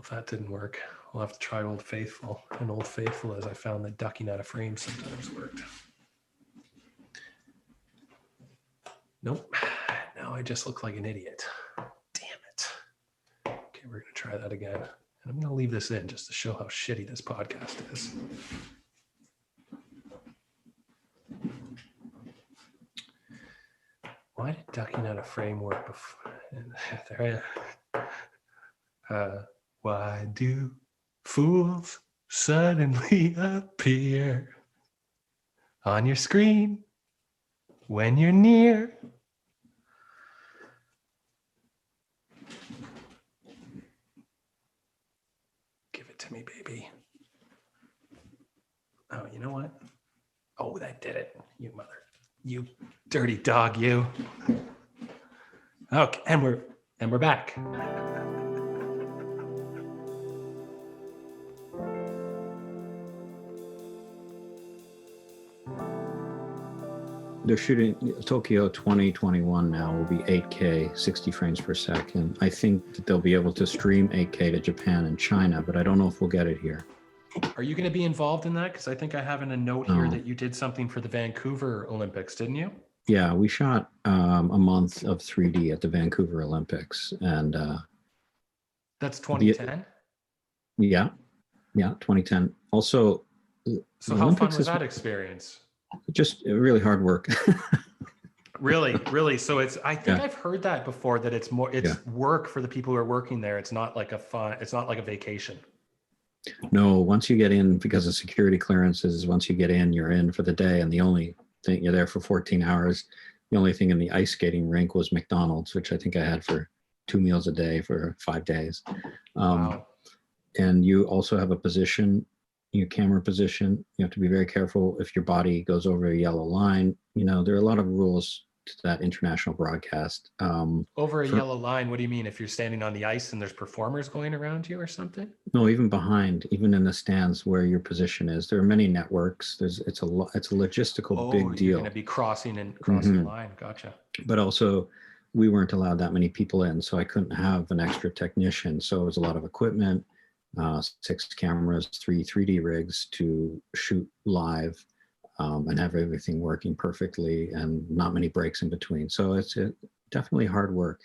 if that didn't work, we'll have to try Old Faithful. And Old Faithful, as I found that ducking out of frame sometimes worked. Nope. Now I just look like an idiot. Damn it. Okay, we're going to try that again. And I'm going to leave this in just to show how shitty this podcast is. Why did ducking out of frame work before? Why do fools suddenly appear on your screen when you're near? Give it to me, baby. Oh, you know what? Oh, that did it. You mother. You dirty dog, you. Okay, and we're back. They're shooting Tokyo 2021 now will be 8K, 60 frames per second. I think that they'll be able to stream 8K to Japan and China, but I don't know if we'll get it here. Are you going to be involved in that? Because I think I have in a note here that you did something for the Vancouver Olympics, didn't you? Yeah, we shot a month of 3D at the Vancouver Olympics, and that's 2010. Yeah, 2010. Also, so how fun was that experience? Just really hard work. Really. So I think I've heard that before, that it's work for the people who are working there. It's not like a vacation. No, once you get in, because of security clearances, once you get in, you're in for the day. And the only thing, you're there for 14 hours. The only thing in the ice skating rink was McDonald's, which I think I had for 2 meals a day for 5 days. Wow. And you also have a position, your camera position. You have to be very careful if your body goes over a yellow line. You know, there are a lot of rules to that international broadcast. Over a yellow line, what do you mean? If you're standing on the ice and there's performers going around you or something? No, even behind, even in the stands where your position is. There are many networks. It's a logistical big deal. You're going to be crossing the line. Gotcha. But also, we weren't allowed that many people in, so I couldn't have an extra technician. So it was a lot of equipment, 6 cameras, 3 3D rigs to shoot live. And have everything working perfectly and not many breaks in between. So it's definitely hard work.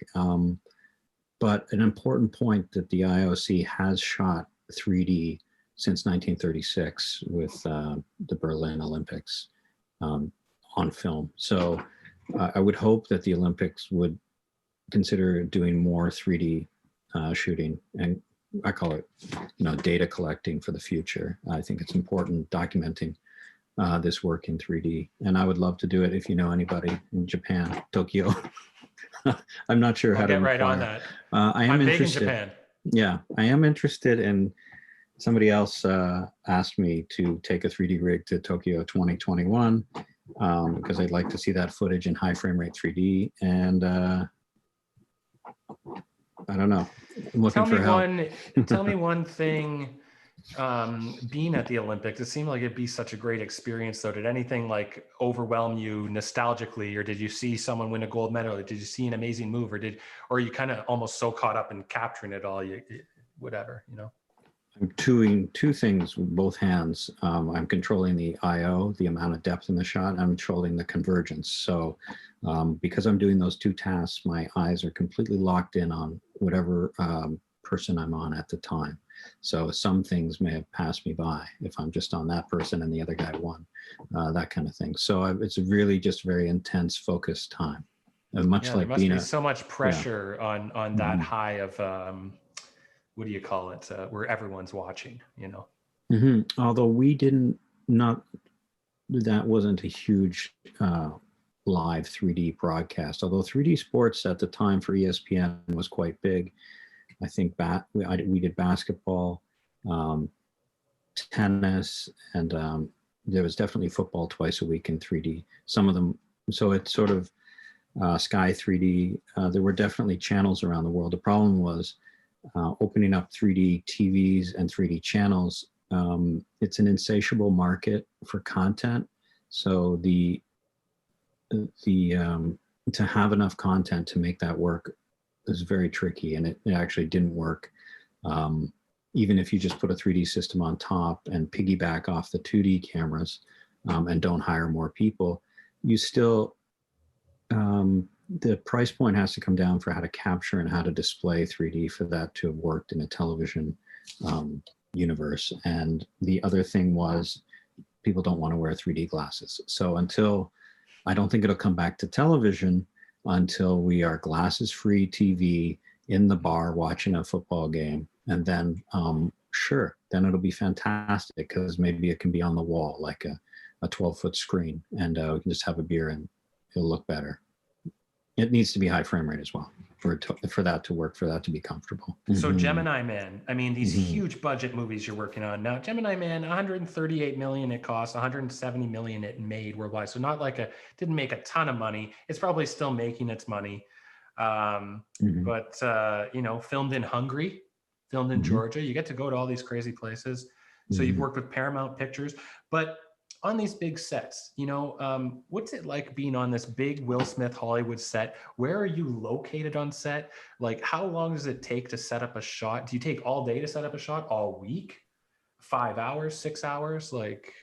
But an important point that the IOC has shot 3D since 1936 with the Berlin Olympics on film. So I would hope that the Olympics would consider doing more 3D shooting, and I call it, data collecting for the future. I think it's important documenting this work in 3D, and I would love to do it if you know anybody in Japan, Tokyo. I'm not sure how to get right on that. I'm big interested. In Japan. Yeah, I am interested, and somebody else asked me to take a 3D rig to Tokyo 2021 because I'd like to see that footage in high frame rate 3D, and I don't know. I'm looking for help. Tell me one thing. Being at the Olympics, it seemed like it'd be such a great experience, though. Did anything like overwhelm you nostalgically, or did you see someone win a gold medal, or did you see an amazing move, or are you kind of almost so caught up in capturing it all, whatever? I'm doing 2 things with both hands. I'm controlling the IO, the amount of depth in the shot. I'm controlling the convergence. So because I'm doing those 2 tasks, my eyes are completely locked in on whatever person I'm on at the time. So some things may have passed me by if I'm just on that person and the other guy won, that kind of thing. So it's really just very intense, focused time. Much like there must be so much pressure on that high of what do you call it? Where everyone's watching, Although we that wasn't a huge live 3D broadcast. Although 3D sports at the time for ESPN was quite big. I think we did basketball, tennis, and there was definitely football twice a week in 3D. Some of them, so it's sort of Sky 3D. There were definitely channels around the world. The problem was opening up 3D TVs and 3D channels. It's an insatiable market for content. So to have enough content to make that work is very tricky, and it actually didn't work. even if you just put a 3D system on top and piggyback off the 2D cameras, and don't hire more people, you still, the price point has to come down for how to capture and how to display 3D for that to have worked in a television universe. And the other thing was, people don't want to wear 3D glasses. So I don't think it'll come back to television until we are glasses-free TV in the bar watching a football game. And then, sure, then it'll be fantastic, because maybe it can be on the wall like a 12-foot screen, and we can just have a beer and it'll look better. It needs to be high frame rate as well for that to work, for that to be comfortable. So Gemini Man, I mean, these huge budget movies you're working on now. Gemini Man, 138 million it cost, 170 million it made worldwide. So not like didn't make a ton of money. It's probably still making its money. But filmed in Hungary, filmed in Georgia. You get to go to all these crazy places. So you've worked with Paramount Pictures, but on these big sets, what's it like being on this big Will Smith Hollywood set? Where are you located on set? Like, how long does it take to set up a shot? Do you take all day to set up a shot? All week? 5 hours, 6 hours? Like,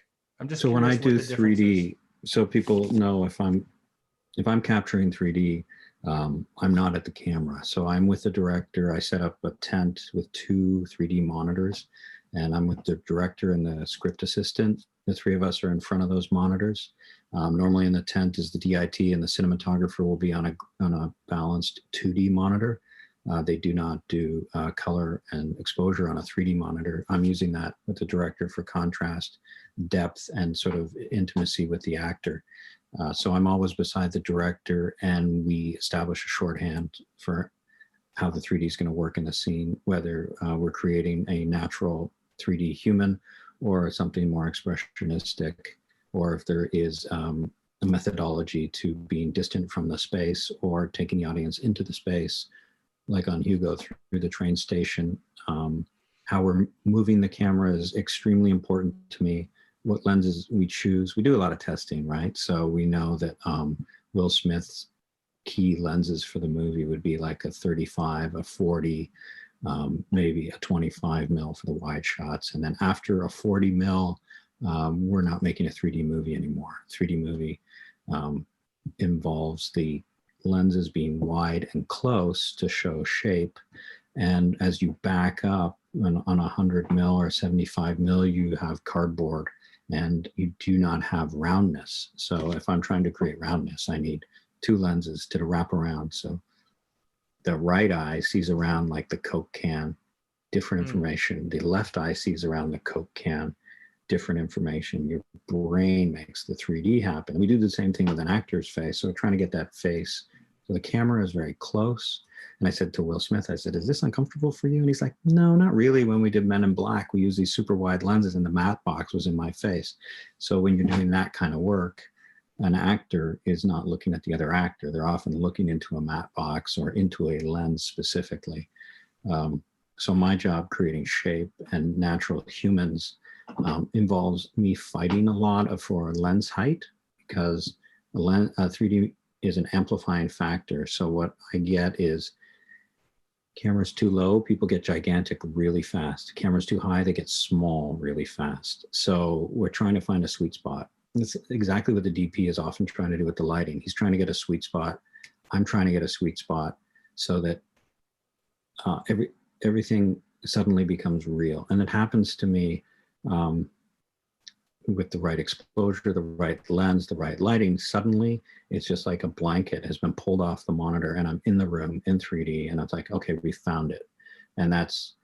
I'm just so when I do 3D, so people know if I'm capturing 3D, I'm not at the camera. So I'm with the director. I set up a tent with 2 3D monitors, and I'm with the director and the script assistant. The 3 of us are in front of those monitors. Normally in the tent is the DIT, and the cinematographer will be on a balanced 2D monitor. They do not do color and exposure on a 3D monitor. I'm using that with the director for contrast, depth, and sort of intimacy with the actor. So I'm always beside the director, and we establish a shorthand for how the 3D is going to work in the scene, whether we're creating a natural 3D human or something more expressionistic, or if there is a methodology to being distant from the space or taking the audience into the space, like on Hugo through the train station. How we're moving the camera is extremely important to me. What lenses we choose. We do a lot of testing, right? So we know that Will Smith's key lenses for the movie would be like a 35, a 40, maybe a 25 mil for the wide shots. And then after a 40 mil, we're not making a 3D movie anymore. 3D movie involves the lenses being wide and close to show shape. And as you back up on 100 mil or 75 mil, you have cardboard and you do not have roundness. So if I'm trying to create roundness, I need 2 lenses to wrap around. So the right eye sees around like the Coke can, different information. The left eye sees around the Coke can, different information. Your brain makes the 3D happen. We do the same thing with an actor's face. So we're trying to get that face. So the camera is very close. And I said to Will Smith, I said, is this uncomfortable for you? And he's like, no, not really. When we did Men in Black, we used these super wide lenses and the matte box was in my face. So when you're doing that kind of work, an actor is not looking at the other actor. They're often looking into a matte box or into a lens specifically. So my job creating shape and natural humans involves me fighting a lot for lens height, because 3D is an amplifying factor. So what I get is cameras too low, people get gigantic really fast. Cameras too high, they get small really fast. So we're trying to find a sweet spot. That's exactly what the DP is often trying to do with the lighting. He's trying to get a sweet spot. I'm trying to get a sweet spot so that everything suddenly becomes real. And it happens to me with the right exposure, the right lens, the right lighting. Suddenly, it's just like a blanket has been pulled off the monitor and I'm in the room in 3D. And it's like, okay, we found it. And that's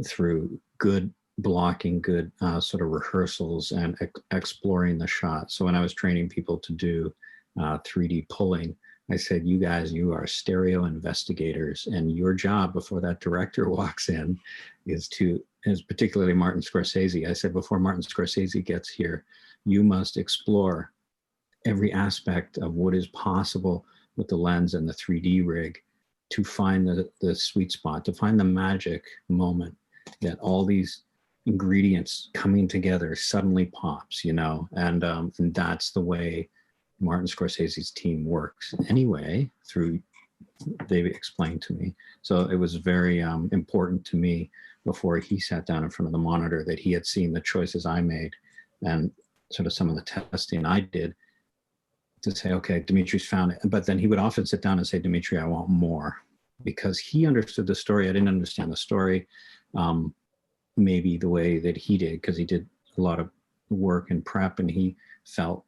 through good blocking, good sort of rehearsals and exploring the shot. So when I was training people to do 3D pulling, I said, you guys, you are stereo investigators, and your job before that director walks in is particularly Martin Scorsese. I said, before Martin Scorsese gets here, you must explore every aspect of what is possible with the lens and the 3D rig to find the sweet spot, to find the magic moment that all these ingredients coming together suddenly pops, and that's the way Martin Scorsese's team works anyway, they've explained to me. So it was very important to me before he sat down in front of the monitor that he had seen the choices I made and sort of some of the testing I did to say, okay, Demetri's found it. But then he would often sit down and say, Demetri, I want more, because he understood the story. I didn't understand the story maybe the way that he did, because he did a lot of work and prep, and he felt,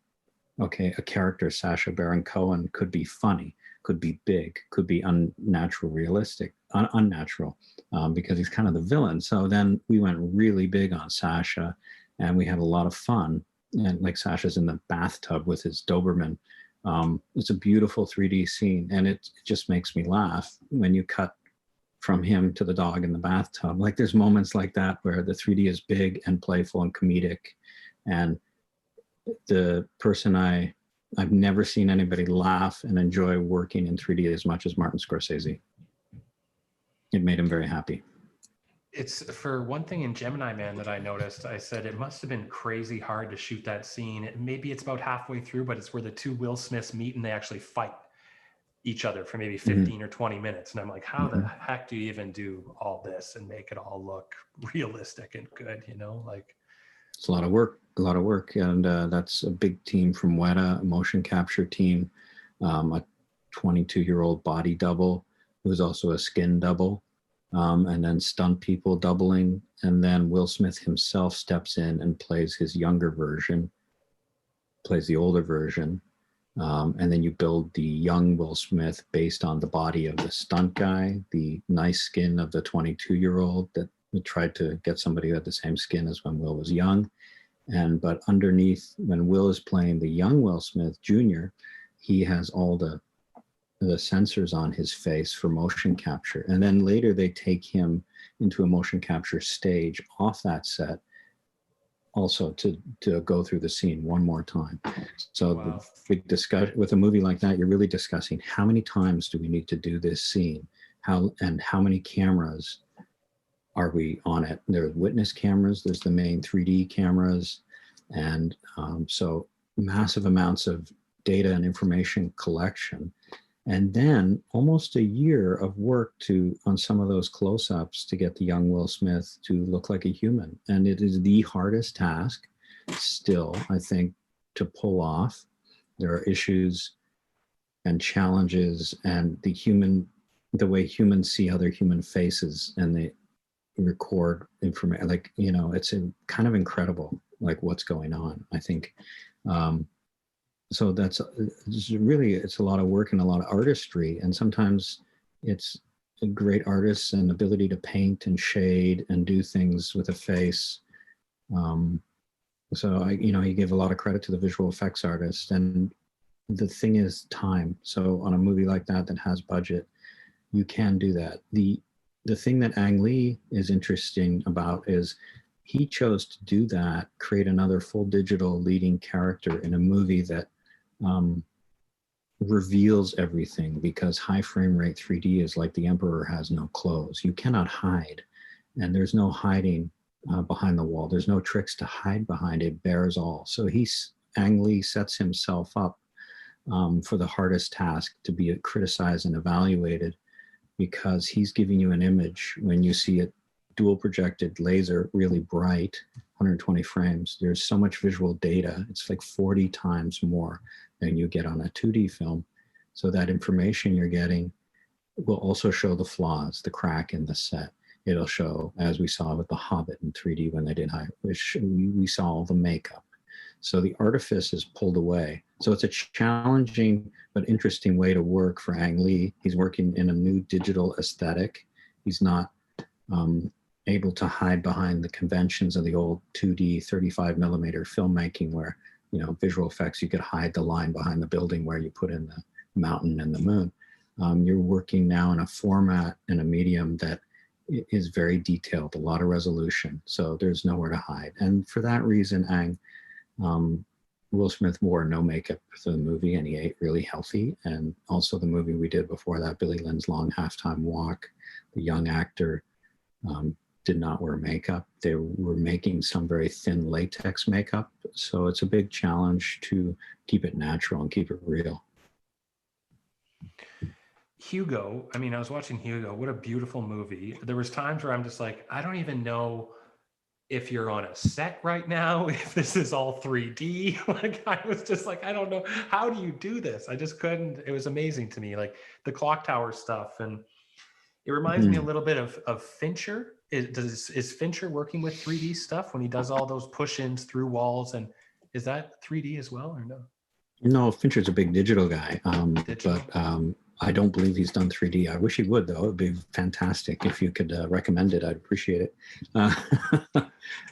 okay, a character, Sacha Baron Cohen, could be funny, could be big, could be unnatural, realistic, unnatural, because he's kind of the villain. So then we went really big on Sacha, and we had a lot of fun. And like Sacha's in the bathtub with his Doberman. It's a beautiful 3D scene, and it just makes me laugh when you cut from him to the dog in the bathtub. Like there's moments like that where the 3D is big and playful and comedic. And the person I've never seen anybody laugh and enjoy working in 3D as much as Martin Scorsese. It made him very happy. It's, for one thing, in Gemini Man that I noticed, I said it must have been crazy hard to shoot that scene. Maybe it's about halfway through, but it's where the two Will Smiths meet and they actually fight each other for maybe 15 or 20 minutes. And I'm like, how the heck do you even do all this and make it all look realistic and good, you know? Like, it's a lot of work. And that's a big team from Weta, a motion capture team, a 22-year-old body double who's also a skin double. And then stunt people doubling, and then Will Smith himself steps in and plays his younger version, plays the older version, and then you build the young Will Smith based on the body of the stunt guy, the nice skin of the 22-year-old that tried to get somebody who had the same skin as when Will was young. But underneath, when Will is playing the young Will Smith Jr., he has all the sensors on his face for motion capture. And then later they take him into a motion capture stage off that set also to go through the scene one more time. So wow. The big discussion with a movie like that, you're really discussing how many times do we need to do this scene? How many cameras are we on it? There's witness cameras, there's the main 3D cameras. And so massive amounts of data and information collection. And then almost a year of work on some of those close-ups to get the young Will Smith to look like a human. And it is the hardest task still, I think, to pull off. There are issues and challenges, and the way humans see other human faces, and they record information, like, you know, it's kind of incredible, like what's going on, I think. So it's a lot of work and a lot of artistry. And sometimes it's a great artist and ability to paint and shade and do things with a face. So you give a lot of credit to the visual effects artist. And the thing is time. So on a movie like that has budget, you can do that. The thing that Ang Lee is interesting about is he chose to do that, create another full digital leading character in a movie that reveals everything, because high frame rate 3D is like the emperor has no clothes. You cannot hide, and there's no hiding behind the wall. There's no tricks to hide behind. It bears all. So Ang Lee sets himself up for the hardest task, to be criticized and evaluated, because he's giving you an image when you see it dual projected laser, really bright, 120 frames. There's so much visual data. It's like 40 times more than you get on a 2D film. So that information you're getting will also show the flaws, the crack in the set. It'll show, as we saw with The Hobbit in 3D when they did we saw all the makeup. So the artifice is pulled away. So it's a challenging but interesting way to work for Ang Lee. He's working in a new digital aesthetic. He's not able to hide behind the conventions of the old 2D 35 millimeter filmmaking, where, visual effects, you could hide the line behind the building where you put in the mountain and the moon. You're working now in a format and a medium that is very detailed, a lot of resolution. So there's nowhere to hide. And for that reason, Will Smith wore no makeup for the movie, and he ate really healthy. And also the movie we did before that, Billy Lynn's Long Halftime Walk, the young actor did not wear makeup. They were making some very thin latex makeup. So it's a big challenge to keep it natural and keep it real. Hugo, I mean, I was watching Hugo. What a beautiful movie. There was times where I'm just like, I don't even know if you're on a set right now, if this is all 3D. Like, I was just like, I don't know. How do you do this? I just couldn't. It was amazing to me, like the clock tower stuff. And it reminds me a Mhm. little bit of Fincher. Is Fincher working with 3D stuff when he does all those push-ins through walls? And is that 3D as well or no? No, Fincher's a big digital guy, Digital? but I don't believe he's done 3D. I wish he would, though. It would be fantastic if you could recommend it. I'd appreciate it. Uh,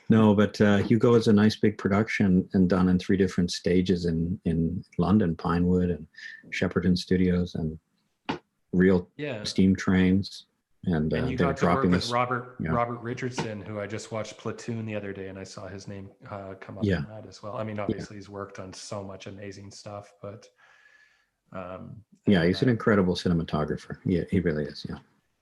no, but Hugo is a nice big production and done in 3 different stages in London, Pinewood and Shepperton Studios, and real Yeah. steam trains. And And you they're got to work dropping with this. Robert Yeah, Robert Richardson, who I just watched Platoon the other day, and I saw his name come up yeah, in that as well. I mean, yeah. obviously he's worked on so much amazing stuff, but Yeah, and he's an incredible cinematographer. Yeah, he really is. Yeah.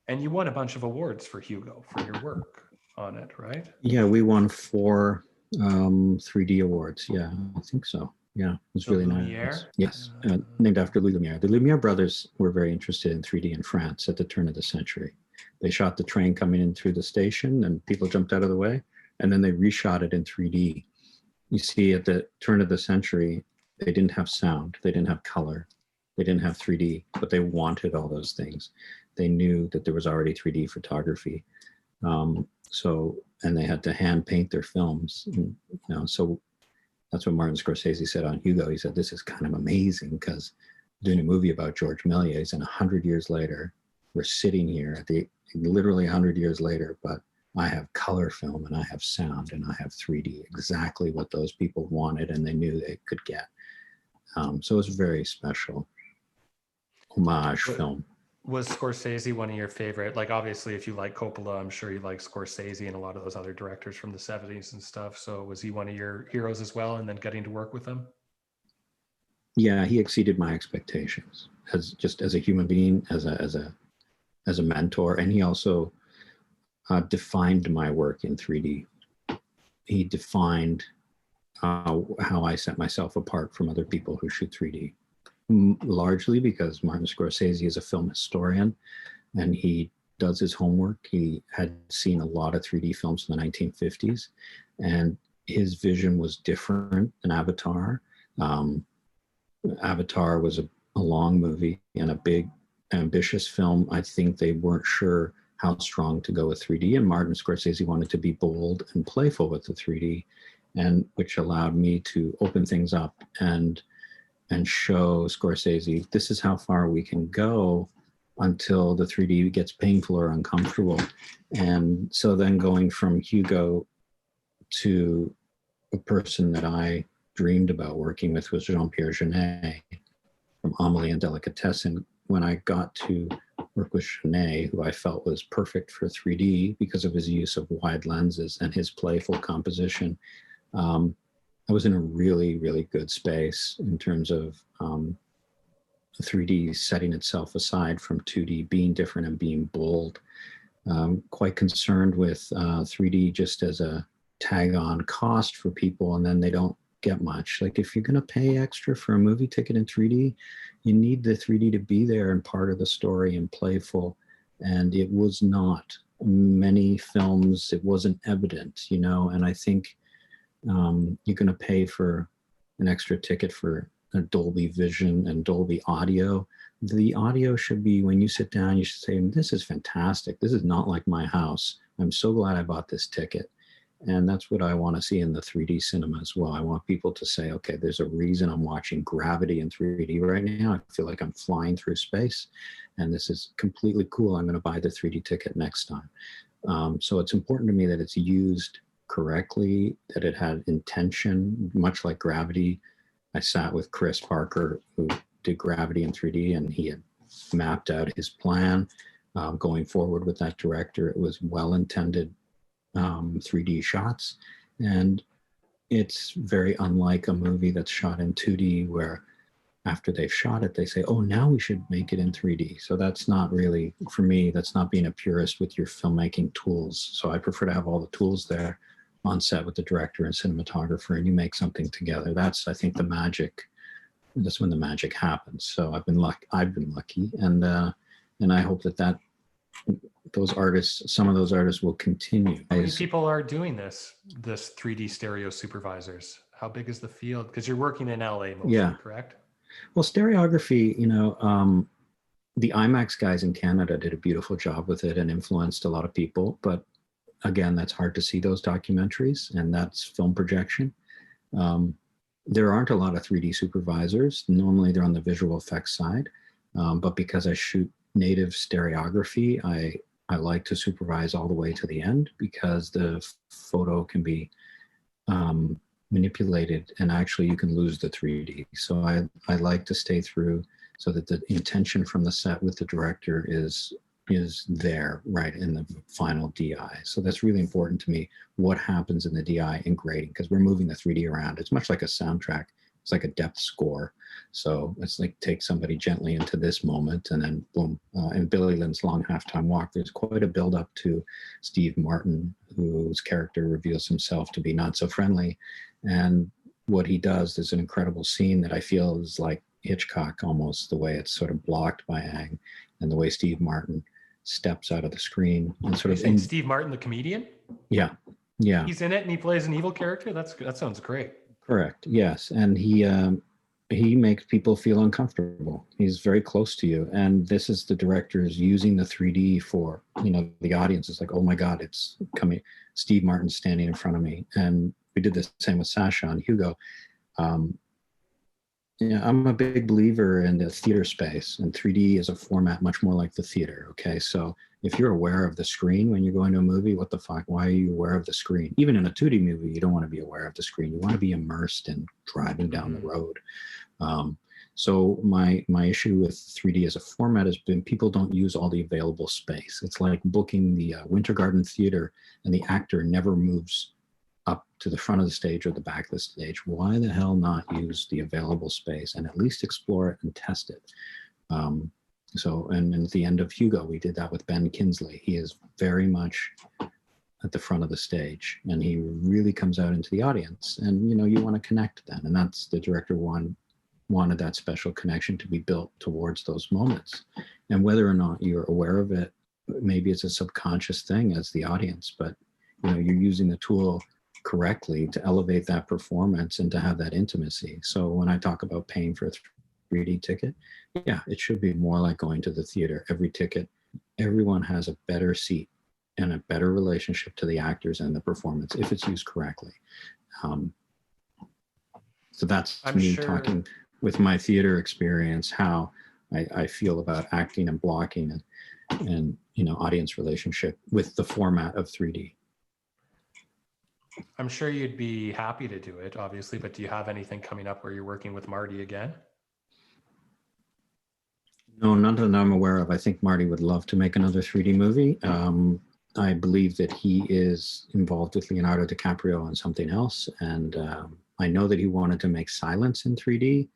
and you won a bunch of awards for Hugo for your work on it, right? Yeah, we won 4 3D awards. Yeah, I think so. Yeah, it was The really nice. Lumiere. Yes, named after Louis Lumiere. The Lumiere brothers were very interested in 3D in France at the turn of the century. They shot the train coming in through the station and people jumped out of the way, and then they reshot it in 3D. You see, at the turn of the century, they didn't have sound, they didn't have color, they didn't have 3D, but they wanted all those things. They knew that there was already 3D photography. And they had to hand paint their films. And, so that's what Martin Scorsese said on Hugo. He said, this is kind of amazing because doing a movie about George Méliès, and 100 years later, we're sitting here at literally 100 years later, but I have color film and I have sound and I have 3D, exactly what those people wanted and they knew they could get. So it was a very special homage film. Was Scorsese one of your favorite? Like, obviously, if you like Coppola, I'm sure you like Scorsese and a lot of those other directors from the 70s and stuff. So was he one of your heroes as well? And then getting to work with him? Yeah, he exceeded my expectations as a human being, as a mentor, and he also defined my work in 3D. He defined how I set myself apart from other people who shoot 3D, largely because Martin Scorsese is a film historian and he does his homework. He had seen a lot of 3D films in the 1950s, and his vision was different than Avatar. Avatar was a long movie and a big, ambitious film. I think they weren't sure how strong to go with 3D, and Martin Scorsese wanted to be bold and playful with the 3D, and which allowed me to open things up and show Scorsese this is how far we can go until the 3D gets painful or uncomfortable. And so then going from Hugo to a person that I dreamed about working with was Jean-Pierre Jeunet from Amélie and Delicatessen. When I got to work with Jeunet, who I felt was perfect for 3D because of his use of wide lenses and his playful composition, I was in a really, really good space in terms of 3D setting itself aside from 2D, being different and being bold. Quite concerned with 3D just as a tag-on cost for people, and then they don't get much. Like, if you're going to pay extra for a movie ticket in 3D, you need the 3D to be there and part of the story and playful. And it was not. Many films, it wasn't evident, and I think you're going to pay for an extra ticket for a Dolby Vision and Dolby Audio. The audio should be, when you sit down, you should say, this is fantastic. This is not like my house. I'm so glad I bought this ticket. And that's what I want to see in the 3D cinema as well. I want people to say, okay, there's a reason I'm watching Gravity in 3D right now. I feel like I'm flying through space, and this is completely cool. I'm going to buy the 3D ticket next time. So it's important to me that it's used correctly, that it had intention, much like Gravity. I sat with Chris Parker, who did Gravity in 3D, and he had mapped out his plan going forward with that director. It was well-intended 3D shots, and it's very unlike a movie that's shot in 2D where after they've shot it, they say, oh, now we should make it in 3D. So that's not really, for me, that's not being a purist with your filmmaking tools. So I prefer to have all the tools there on set with the director and cinematographer, and you make something together. That's, I think, the magic. That's when the magic happens. So I've been lucky, and And I hope that those artists, some of those artists will continue. How many people are doing this 3D stereo supervisors? How big is the field? Because you're working in LA mostly, correct? Well, stereography, the IMAX guys in Canada did a beautiful job with it and influenced a lot of people. But again, that's hard to see those documentaries, and that's film projection. There aren't a lot of 3D supervisors. Normally they're on the visual effects side. But because I shoot native stereography, I like to supervise all the way to the end, because the photo can be manipulated, and actually you can lose the 3D. So I like to stay through so that the intention from the set with the director is there right in the final DI. So that's really important to me, what happens in the DI in grading, because we're moving the 3D around. It's much like a soundtrack. It's like a depth score. So it's like take somebody gently into this moment, and then boom. In Billy Lynn's Long Halftime Walk, there's quite a build up to Steve Martin, whose character reveals himself to be not so friendly. And what he does, there's an incredible scene that I feel is like Hitchcock almost, the way it's sort of blocked by Ang, and the way Steve Martin steps out of the screen and sort of Steve Martin, the comedian? Yeah. He's in it and he plays an evil character? That sounds great. Correct. Yes. And he makes people feel uncomfortable. He's very close to you. And this is the directors using the 3D for, the audience is like, oh my God, it's coming. Steve Martin's standing in front of me. And we did the same with Sasha on Hugo. I'm a big believer in the theater space, and 3D is a format much more like the theater. Okay. So if you're aware of the screen when you're going to a movie, what the fuck? Why are you aware of the screen? Even in a 2D movie, you don't want to be aware of the screen. You want to be immersed in driving down the road. So my issue with 3D as a format has been people don't use all the available space. It's like booking the Winter Garden Theater and the actor never moves up to the front of the stage or the back of the stage. Why the hell not use the available space and at least explore it and test it? And at the end of Hugo, we did that with Ben Kingsley. He is very much at the front of the stage, and he really comes out into the audience. And you want to connect then, and that's the director wanted that special connection to be built towards those moments. And whether or not you're aware of it, maybe it's a subconscious thing as the audience, but you're using the tool correctly to elevate that performance and to have that intimacy. So when I talk about paying for a 3D ticket, yeah, it should be more like going to the theater. Every ticket, everyone has a better seat and a better relationship to the actors and the performance if it's used correctly. So that's me talking with my theater experience, how I feel about acting and blocking and audience relationship with the format of 3D. I'm sure you'd be happy to do it, obviously, but do you have anything coming up where you're working with Marty again? No, none that I'm aware of. I think Marty would love to make another 3D movie. I believe that he is involved with Leonardo DiCaprio on something else. And I know that he wanted to make Silence in 3D.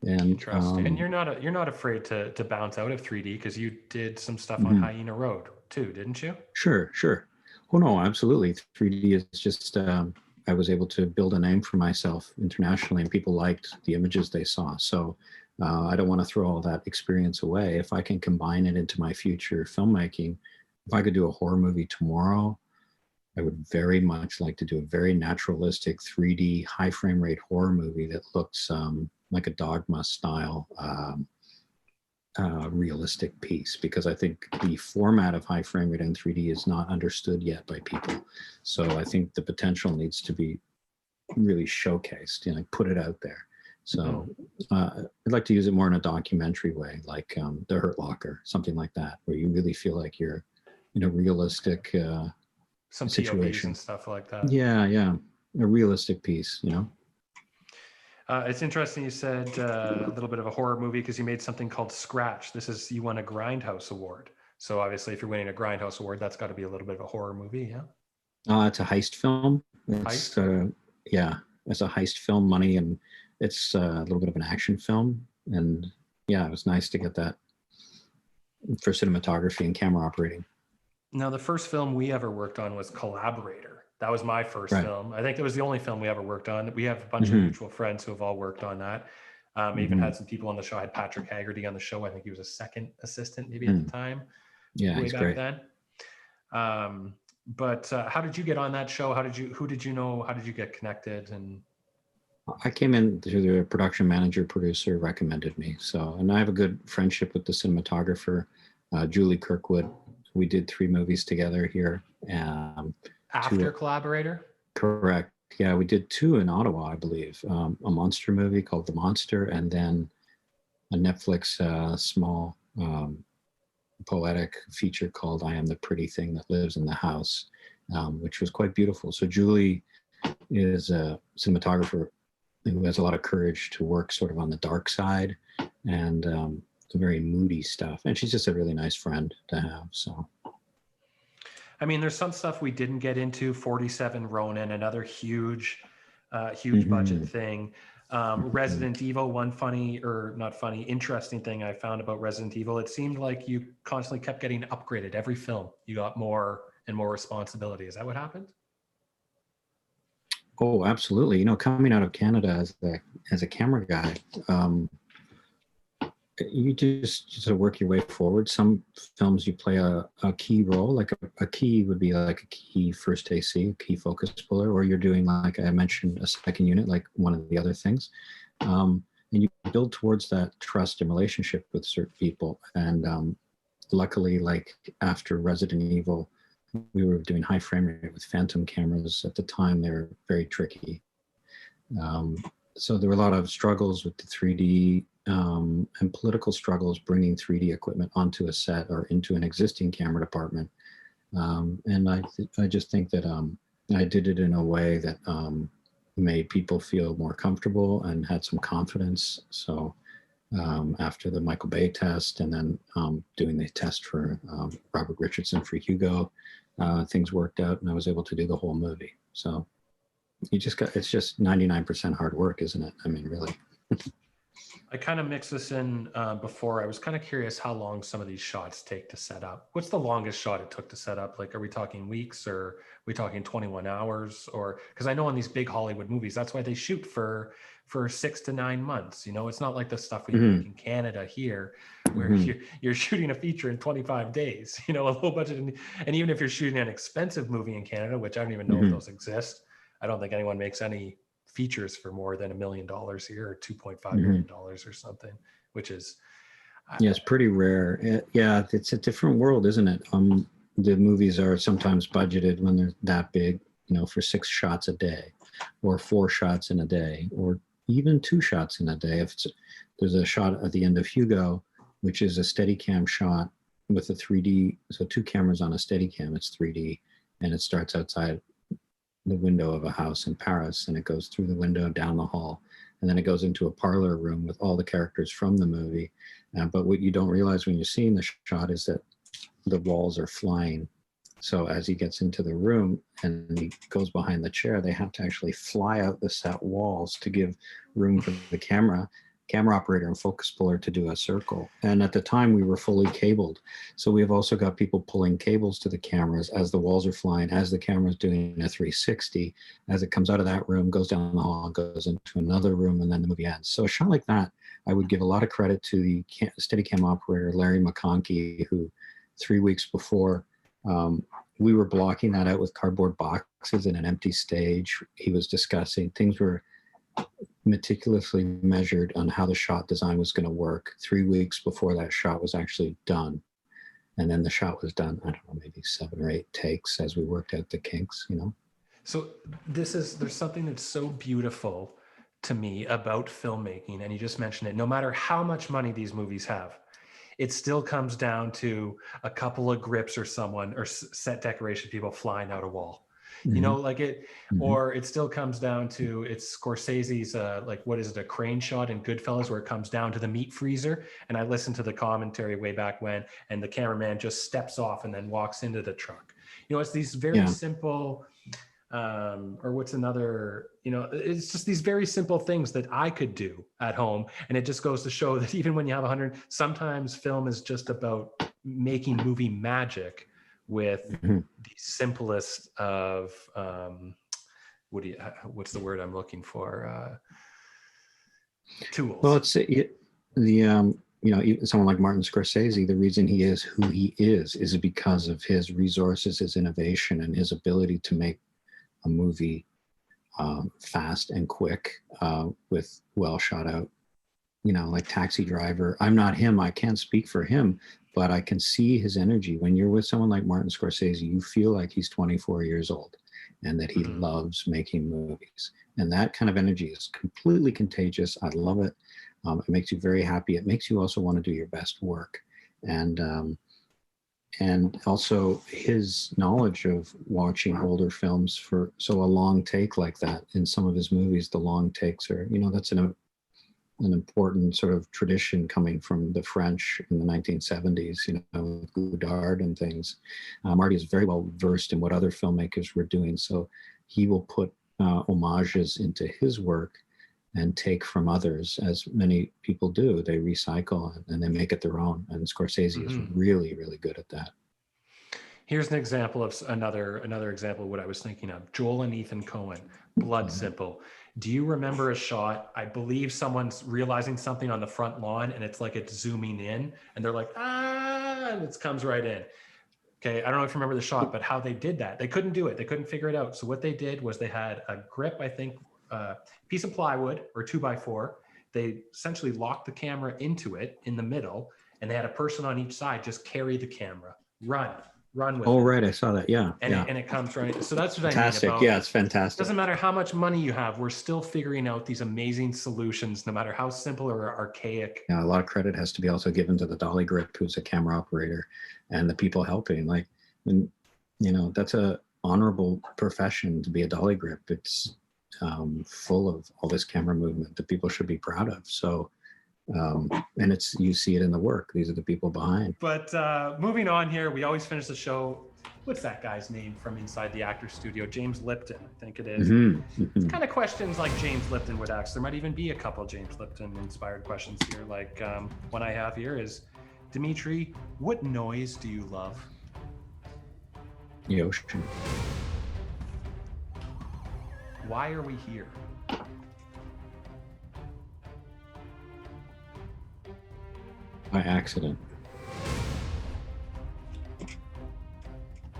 And and you're not afraid to bounce out of 3D, because you did some stuff on Hyena Road too, didn't you? Sure. Oh no, absolutely. 3D is just, I was able to build a name for myself internationally, and people liked the images they saw. So I don't want to throw all that experience away. If I can combine it into my future filmmaking, if I could do a horror movie tomorrow, I would very much like to do a very naturalistic 3D high frame rate horror movie that looks like a Dogma style realistic piece, because I think the format of high frame rate in 3D is not understood yet by people. So I think the potential needs to be really showcased, put it out there. So I'd like to use it more in a documentary way, like The Hurt Locker, something like that, where you really feel like you're in a realistic some situation and stuff like that. Yeah, a realistic piece, It's interesting you said a little bit of a horror movie, because you made something called Scratch. You won a Grindhouse Award. So obviously if you're winning a Grindhouse Award, that's got to be a little bit of a horror movie, yeah? It's a heist film. It's a heist film, money, and it's a little bit of an action film. And yeah, it was nice to get that for cinematography and camera operating. Now, the first film we ever worked on was Collaborator. That was my first film. I think it was the only film we ever worked on. We have a bunch of mutual friends who have all worked on that. Even had some people on the show. I had Patrick Haggerty on the show. I think he was a second assistant maybe at the time. Yeah, way he's back great. then. But how did you get on that show? Who did you know? How did you get connected? And I came in through the production manager, producer recommended me. So, and I have a good friendship with the cinematographer, Julie Kirkwood. We did 3 movies together here. after Collaborator? Correct. Yeah, we did 2 in Ottawa, I believe. A monster movie called The Monster, and then a Netflix small poetic feature called I Am the Pretty Thing That Lives in the House, which was quite beautiful. So Julie is a cinematographer who has a lot of courage to work sort of on the dark side and some very moody stuff. And she's just a really nice friend to have. So, I mean, there's some stuff we didn't get into. 47 Ronin, another huge budget thing. Resident Evil, one interesting thing I found about Resident Evil, it seemed like you constantly kept getting upgraded. Every film, you got more and more responsibility. Is that what happened? Oh, absolutely. You know, coming out of Canada as a camera guy, you just work your way forward. Some films you play a key role, like a key would be like a key first AC, a key focus puller, or you're doing, like I mentioned, a second unit, like one of the other things. And you build towards that trust and relationship with certain people. And luckily, like after Resident Evil, we were doing high frame rate with Phantom cameras. At the time, they were very tricky. So there were a lot of struggles with the 3D and political struggles bringing 3D equipment onto a set or into an existing camera department. And I just think that I did it in a way that made people feel more comfortable and had some confidence. So after the Michael Bay test and then doing the test for Robert Richardson for Hugo, things worked out and I was able to do the whole movie. So it's just 99% hard work, isn't it? I mean, really. I kind of mixed this in before. I was kind of curious how long some of these shots take to set up. What's the longest shot it took to set up? Like, are we talking weeks or are we talking 21 hours? Or because I know in these big Hollywood movies, that's why they shoot for 6 to 9 months. You know, it's not like the stuff we make in Canada here, where you're shooting a feature in 25 days. You know, a low budget, and even if you're shooting an expensive movie in Canada, which I don't even know if those exist, I don't think anyone makes any features for more than $1 million here, or $2.5 million or something, which is it's pretty rare. Yeah, it's a different world, isn't it? The movies are sometimes budgeted when they're that big, you know, for 6 shots a day, or 4 shots in a day, or even 2 shots in a day. If there's a shot at the end of Hugo, which is a Steadicam shot with a 3D, so 2 cameras on a Steadicam, it's 3D, and it starts outside the window of a house in Paris, and it goes through the window down the hall, and then it goes into a parlor room with all the characters from the movie. But what you don't realize when you're seeing the shot is that the walls are flying. So as he gets into the room and he goes behind the chair, they have to actually fly out the set walls to give room for the camera operator and focus puller to do a circle. And at the time we were fully cabled. So we have also got people pulling cables to the cameras as the walls are flying, as the camera's doing a 360, as it comes out of that room, goes down the hall, goes into another room, and then the movie ends. So a shot like that, I would give a lot of credit to the Steadicam operator, Larry McConkey, who 3 weeks before, we were blocking that out with cardboard boxes in an empty stage. He was discussing, things were meticulously measured on how the shot design was going to work 3 weeks before that shot was actually done. And then the shot was done, I don't know, maybe 7 or 8 takes as we worked out the kinks, you know? So there's something that's so beautiful to me about filmmaking. And you just mentioned it, no matter how much money these movies have, it still comes down to a couple of grips or someone or set decoration people flying out a wall. You know, like it, or it still comes down to, it's Scorsese's, like, what is it, a crane shot in Goodfellas, where it comes down to the meat freezer. And I listened to the commentary way back when, and the cameraman just steps off and then walks into the truck. You know, it's these very simple, or what's another, you know, it's just these very simple things that I could do at home. And it just goes to show that even when you have 100, sometimes film is just about making movie magic with the simplest of what's the word I'm looking for? tools. Well, even someone like Martin Scorsese, the reason he is who he is because of his resources, his innovation, and his ability to make a movie fast and quick with well shot out, like Taxi Driver. I'm not him. I can't speak for him, but I can see his energy. When you're with someone like Martin Scorsese, you feel like he's 24 years old and that he loves making movies. And that kind of energy is completely contagious. I love it. It makes you very happy. It makes you also want to do your best work. And also his knowledge of watching older films a long take like that in some of his movies, the long takes are, that's an important sort of tradition coming from the French in the 1970s, with Godard and things. Marty is very well versed in what other filmmakers were doing. So he will put homages into his work and take from others, as many people do. They recycle and they make it their own. And Scorsese is really, really good at that. Here's an example of another example of what I was thinking of. Joel and Ethan Coen, Blood Simple. Do you remember a shot? I believe someone's realizing something on the front lawn and it's like it's zooming in and they're like, and it comes right in. Okay, I don't know if you remember the shot, but how they did that. They couldn't do it. They couldn't figure it out. So what they did was they had a grip, I think, piece of plywood or 2x4. They essentially locked the camera into it in the middle, and they had a person on each side just carry the camera, run with it. Oh, right, I saw that. Yeah, and it comes right. So that's what fantastic. I mean about. Yeah, it's fantastic. It doesn't matter how much money you have. We're still figuring out these amazing solutions, no matter how simple or archaic. Yeah, a lot of credit has to be also given to the dolly grip, who's a camera operator, and the people helping. Like, when that's a honorable profession to be a dolly grip. It's full of all this camera movement that people should be proud of. So, and you see it in the work. These are the people behind. But moving on here, we always finish the show. What's that guy's name from inside the actor's studio? James Lipton, I think it is. It's kind of questions like James Lipton would ask. There might even be a couple James Lipton inspired questions here. Like one I have here is, Demetri, what noise do you love? The ocean. Why are we here? By accident.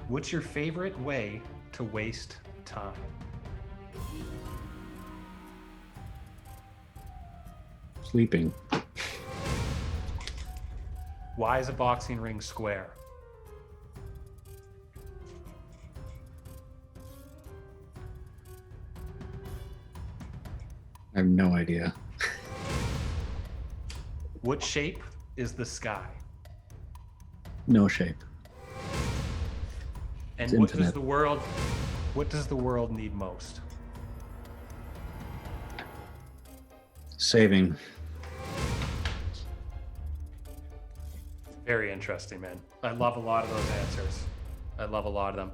What's your favorite way to waste time? Sleeping. Why is a boxing ring square? I have no idea. What shape is the sky? No shape. And It's what infinite. does the world need most? Saving. Very interesting, man. I love a lot of those answers. I love a lot of them.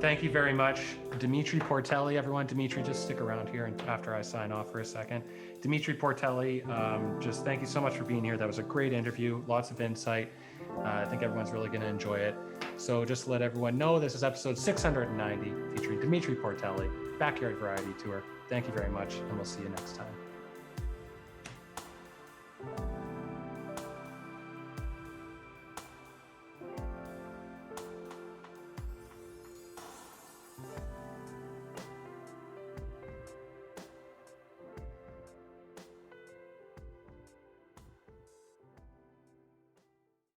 Thank you very much, Demetri Portelli, everyone. Demetri, just stick around here and after I sign off for a second. Demetri Portelli, just thank you so much for being here. That was a great interview, lots of insight. I think everyone's really going to enjoy it. So just to let everyone know, this is episode 690 featuring Demetri Portelli, Backyard Variety Tour. Thank you very much, and we'll see you next time.